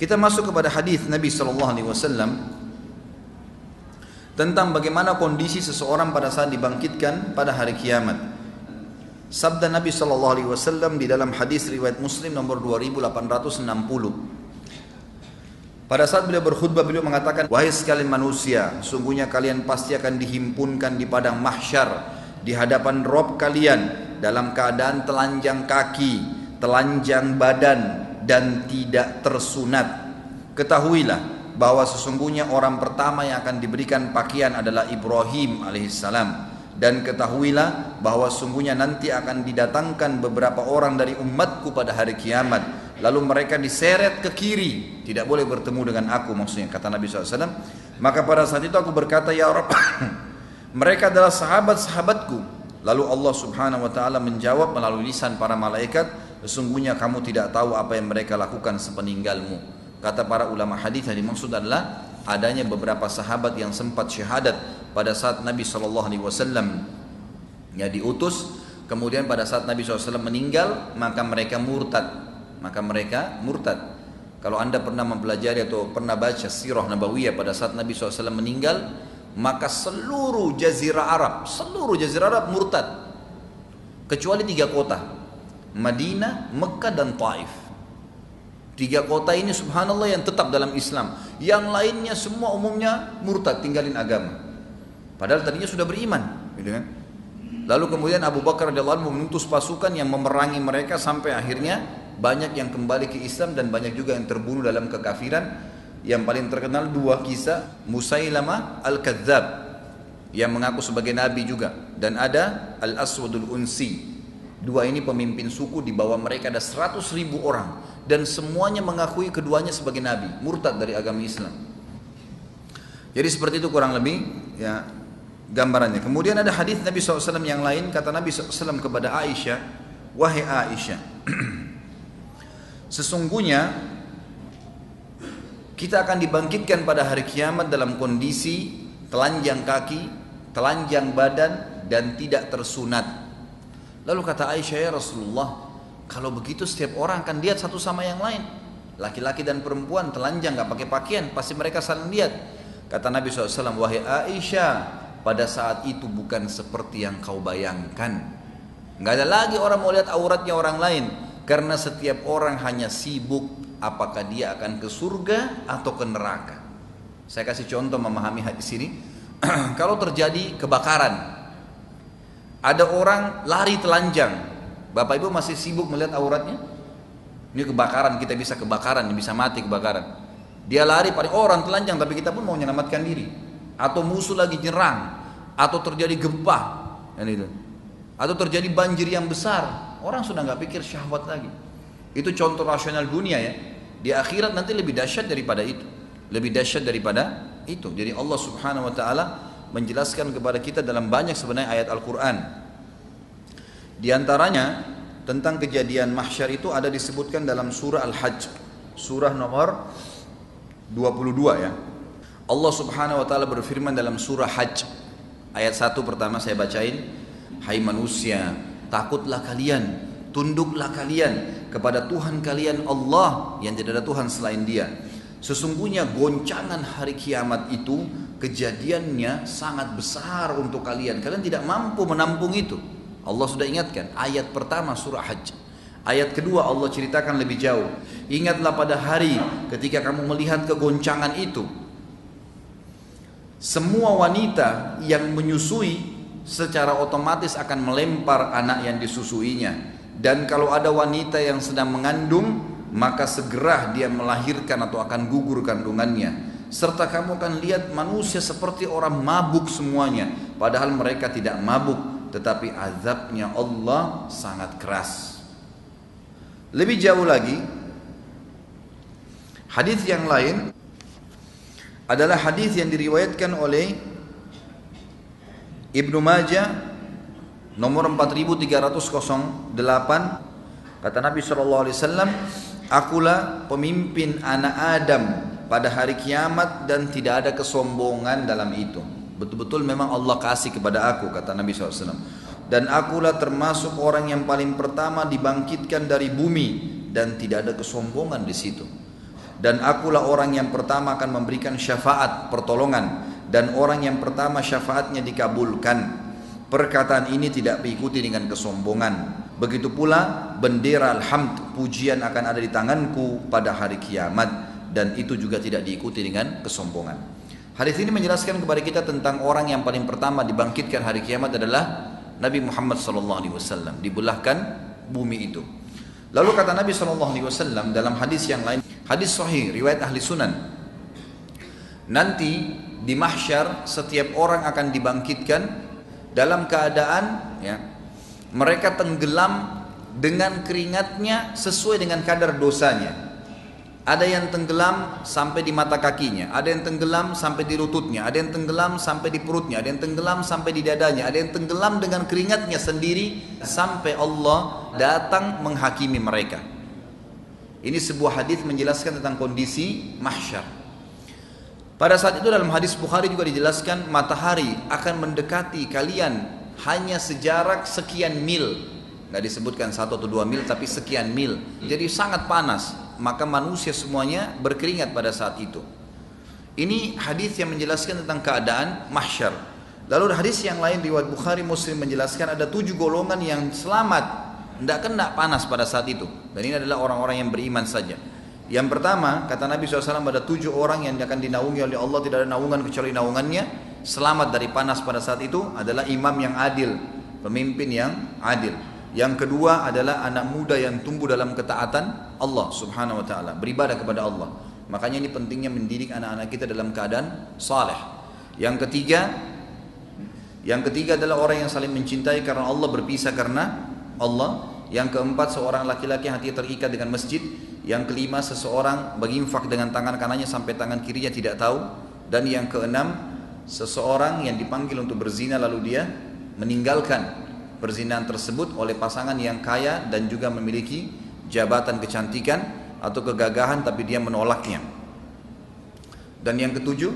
Kita masuk kepada hadis Nabi SAW tentang bagaimana kondisi seseorang pada saat dibangkitkan pada hari kiamat. Sabda Nabi SAW di dalam hadis riwayat Muslim nomor 2860. Pada saat beliau berkhutbah, beliau mengatakan, wahai sekalian manusia, sungguhnya kalian pasti akan dihimpunkan di padang mahsyar di hadapan Rabb kalian dalam keadaan telanjang kaki, telanjang badan, dan tidak tersunat. Ketahuilah bahwa sesungguhnya orang pertama yang akan diberikan pakaian adalah Ibrahim alaihissalam. Dan ketahuilah bahwa sungguhnya nanti akan didatangkan beberapa orang dari umatku pada hari kiamat, lalu mereka diseret ke kiri, tidak boleh bertemu dengan aku, maksudnya kata Nabi SAW. Maka pada saat itu aku berkata, ya Rabb, mereka adalah sahabat-sahabatku. Lalu Allah Subhanahu wa ta'ala menjawab melalui lisan para malaikat, sesungguhnya kamu tidak tahu apa yang mereka lakukan sepeninggalmu. Kata para ulama hadis, yang dimaksud adalah adanya beberapa sahabat yang sempat syahadat pada saat Nabi SAW diutus. Kemudian pada saat Nabi SAW meninggal, maka mereka murtad. Kalau anda pernah mempelajari atau pernah baca sirah nabawiyah pada saat Nabi SAW meninggal, maka seluruh jazirah Arab murtad, kecuali 3 kota, Madinah, Mekah, dan Taif. 3 kota ini subhanallah yang tetap dalam Islam. Yang lainnya semua umumnya murtad, tinggalin agama, padahal tadinya sudah beriman, gitu kan? Lalu kemudian Abu Bakar radhiyallahu anhu mengutus pasukan yang memerangi mereka sampai akhirnya banyak yang kembali ke Islam dan banyak juga yang terbunuh dalam kekafiran. Yang paling terkenal 2 kisah, Musailamah Al-Kadzab yang mengaku sebagai nabi juga, dan ada Al-Aswadul Unsi. 2 ini pemimpin suku, di bawah mereka ada 100.000 orang dan semuanya mengakui keduanya sebagai nabi, murtad dari agama Islam. Jadi seperti itu kurang lebih ya gambarannya. Kemudian ada hadis Nabi SAW yang lain, kata Nabi SAW kepada Aisyah, wahai Aisyah, sesungguhnya kita akan dibangkitkan pada hari kiamat dalam kondisi telanjang kaki, telanjang badan, dan tidak tersunat. Lalu kata Aisyah, ya Rasulullah, kalau begitu setiap orang akan lihat satu sama yang lain, laki-laki dan perempuan telanjang gak pakai pakaian, pasti mereka saling lihat. Kata Nabi SAW, wahai Aisyah, pada saat itu bukan seperti yang kau bayangkan. Gak ada lagi orang mau lihat auratnya orang lain, karena setiap orang hanya sibuk apakah dia akan ke surga atau ke neraka. Saya kasih contoh memahami hadis ini. Kalau terjadi kebakaran, ada orang lari telanjang, Bapak Ibu masih sibuk melihat auratnya? Ini kebakaran, kita bisa kebakaran, bisa mati kebakaran. Dia lari, paling orang telanjang, tapi kita pun mau menyelamatkan diri. Atau musuh lagi nyerang, atau terjadi gempa, atau terjadi banjir yang besar, orang sudah nggak pikir syahwat lagi. Itu contoh rasional dunia ya. Di akhirat nanti lebih dahsyat daripada itu. Jadi Allah Subhanahu wa taala menjelaskan kepada kita dalam banyak sebenarnya ayat Al-Qur'an. Di antaranya tentang kejadian mahsyar itu ada disebutkan dalam surah Al-Hajj, surah nomor 22 ya. Allah Subhanahu wa taala berfirman dalam surah Hajj ayat 1 pertama saya bacain, hai manusia, takutlah kalian, tunduklah kalian kepada Tuhan kalian Allah yang tidak ada Tuhan selain Dia. Sesungguhnya goncangan hari kiamat itu kejadiannya sangat besar untuk kalian. Kalian tidak mampu menampung itu. Allah sudah ingatkan. Ayat pertama surah Hajj. Ayat kedua Allah ceritakan lebih jauh. Ingatlah pada hari ketika kamu melihat kegoncangan itu. Semua wanita yang menyusui secara otomatis akan melempar anak yang disusuinya. Dan kalau ada wanita yang sedang mengandung, maka segera dia melahirkan atau akan gugur kandungannya. Serta kamu akan lihat manusia seperti orang mabuk semuanya, padahal mereka tidak mabuk, tetapi azabnya Allah sangat keras. Lebih jauh lagi, hadis yang lain adalah hadis yang diriwayatkan oleh Ibnu Majah nomor 4308. Kata Nabi SAW, akulah pemimpin anak Adam pada hari kiamat dan tidak ada kesombongan dalam itu. Betul-betul memang Allah kasih kepada aku, kata Nabi SAW. Dan akulah termasuk orang yang paling pertama dibangkitkan dari bumi dan tidak ada kesombongan di situ. dan akulah orang yang pertama akan memberikan syafaat pertolongan, dan orang yang pertama syafaatnya dikabulkan. Perkataan ini tidak diikuti dengan kesombongan. Begitu pula bendera alhamd, pujian akan ada di tanganku pada hari kiamat, dan itu juga tidak diikuti dengan kesombongan. Hadis ini menjelaskan kepada kita tentang orang yang paling pertama dibangkitkan hari kiamat adalah Nabi Muhammad SAW. Dibelahkan bumi itu. Lalu kata Nabi SAW dalam hadis yang lain, hadis sahih riwayat ahli sunan, nanti di mahsyar setiap orang akan dibangkitkan dalam keadaan mereka tenggelam dengan keringatnya sesuai dengan kadar dosanya. Ada yang tenggelam sampai di mata kakinya, ada yang tenggelam sampai di lututnya, ada yang tenggelam sampai di perutnya, ada yang tenggelam sampai di dadanya, ada yang tenggelam dengan keringatnya sendiri sampai Allah datang menghakimi mereka. Ini sebuah hadis menjelaskan tentang kondisi mahsyar. Pada saat itu dalam hadis Bukhari juga dijelaskan matahari akan mendekati kalian hanya sejarak sekian mil. Nggak disebutkan 1 atau 2 mil tapi sekian mil. Jadi sangat panas. Maka manusia semuanya berkeringat pada saat itu. Ini hadis yang menjelaskan tentang keadaan mahsyar. Lalu hadis yang lain riwayat Bukhari Muslim menjelaskan ada 7 golongan yang selamat, tidak kena panas pada saat itu. Dan ini adalah orang-orang yang beriman saja. Yang pertama, kata Nabi SAW, ada 7 orang yang akan dinaungi oleh Allah, tidak ada naungan kecuali naungannya. Selamat dari panas pada saat itu adalah imam yang adil, pemimpin yang adil. Yang kedua adalah anak muda yang tumbuh dalam ketaatan Allah subhanahu wa ta'ala, beribadah kepada Allah. Makanya ini pentingnya mendidik anak-anak kita dalam keadaan saleh. Yang ketiga adalah orang yang saling mencintai karena Allah, berpisah karena Allah. Yang keempat, seorang laki-laki yang hatinya terikat dengan masjid. Yang kelima, seseorang berinfak dengan tangan kanannya sampai tangan kirinya tidak tahu. Dan yang keenam, seseorang yang dipanggil untuk berzina lalu dia meninggalkan perzinahan tersebut oleh pasangan yang kaya dan juga memiliki jabatan kecantikan atau kegagahan tapi dia menolaknya. Dan yang ketujuh,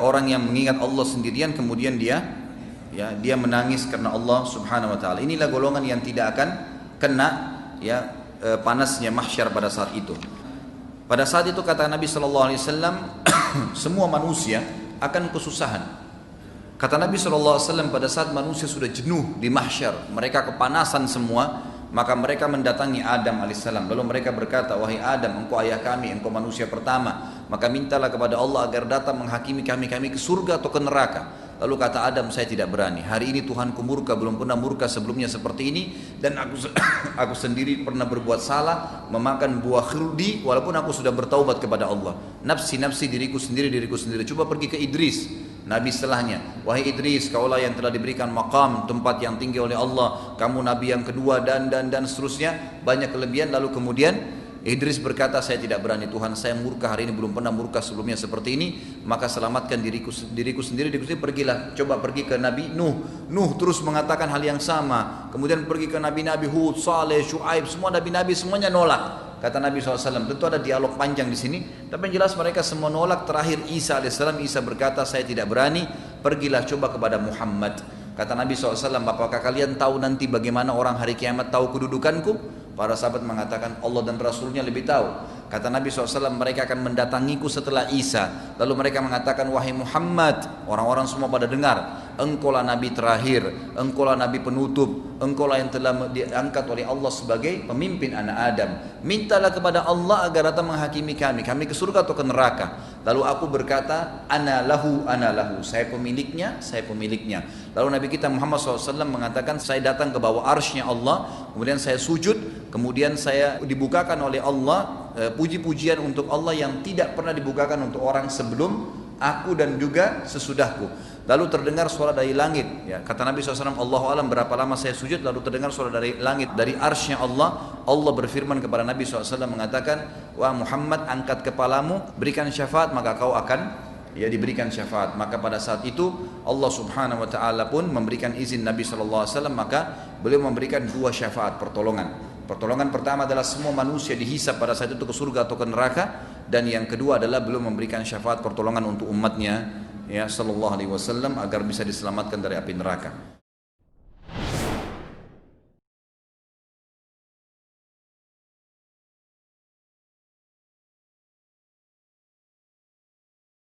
orang yang mengingat Allah sendirian kemudian dia menangis karena Allah subhanahu wa ta'ala. Inilah golongan yang tidak akan kena panasnya mahsyar pada saat itu. Pada saat itu kata Nabi SAW, semua manusia akan kesusahan. Kata Nabi SAW, pada saat manusia sudah jenuh di mahsyar, mereka kepanasan semua, maka mereka mendatangi Adam alaihissalam. Lalu mereka berkata, wahai Adam, engkau ayah kami, engkau manusia pertama, maka mintalah kepada Allah agar datang menghakimi kami ke surga atau ke neraka. Lalu kata Adam, saya tidak berani. Hari ini Tuhanku murka, belum pernah murka sebelumnya seperti ini. Dan aku sendiri pernah berbuat salah, memakan buah khuldi, walaupun aku sudah bertaubat kepada Allah. Nafsi, diriku sendiri. Coba pergi ke Idris, Nabi setelahnya. Wahai Idris, kaulah yang telah diberikan maqam, tempat yang tinggi oleh Allah. Kamu Nabi yang kedua dan seterusnya. Banyak kelebihan. Lalu kemudian Idris berkata, saya tidak berani, Tuhan saya murka hari ini, belum pernah murka sebelumnya seperti ini, maka selamatkan diriku sendiri. Pergilah, coba pergi ke Nabi Nuh terus mengatakan hal yang sama. Kemudian pergi ke Nabi Hud, Saleh, Syuaib, semua Nabi semuanya nolak. Kata Nabi SAW, tentu ada dialog panjang di sini, tapi yang jelas mereka semua nolak. Terakhir Isa alaihissalam, Isa berkata, saya tidak berani, pergilah coba kepada Muhammad. Kata Nabi SAW, apakah kalian tahu nanti bagaimana orang hari kiamat tahu kedudukanku? Para sahabat mengatakan Allah dan Rasulnya lebih tahu. Kata Nabi SAW, mereka akan mendatangiku setelah Isa. Lalu mereka mengatakan, wahai Muhammad, orang-orang semua pada dengar, engkaulah Nabi terakhir, engkaulah Nabi penutup, engkaulah yang telah diangkat oleh Allah sebagai pemimpin anak Adam. Mintalah kepada Allah agar datang menghakimi kami ke surga atau ke neraka. Lalu aku berkata, ana lahu, saya pemiliknya. Lalu Nabi kita Muhammad SAW mengatakan, saya datang ke bawah arsy-Nya Allah, kemudian saya sujud, kemudian saya dibukakan oleh Allah puji-pujian untuk Allah yang tidak pernah dibukakan untuk orang sebelum aku dan juga sesudahku. Lalu terdengar suara dari langit, kata Nabi SAW, Allahu alam berapa lama saya sujud, lalu terdengar suara dari langit, dari arsy-Nya Allah. Allah berfirman kepada Nabi SAW mengatakan, wah Muhammad, angkat kepalamu, berikan syafaat, maka kau akan diberikan syafaat. Maka pada saat itu Allah subhanahu wa ta'ala pun memberikan izin Nabi SAW, maka beliau memberikan 2 syafaat pertolongan. Pertolongan pertama adalah semua manusia dihisab pada saat itu ke surga atau ke neraka, dan yang kedua adalah beliau memberikan syafaat pertolongan untuk umatnya sallallahu alaihi wasallam agar bisa diselamatkan dari api neraka.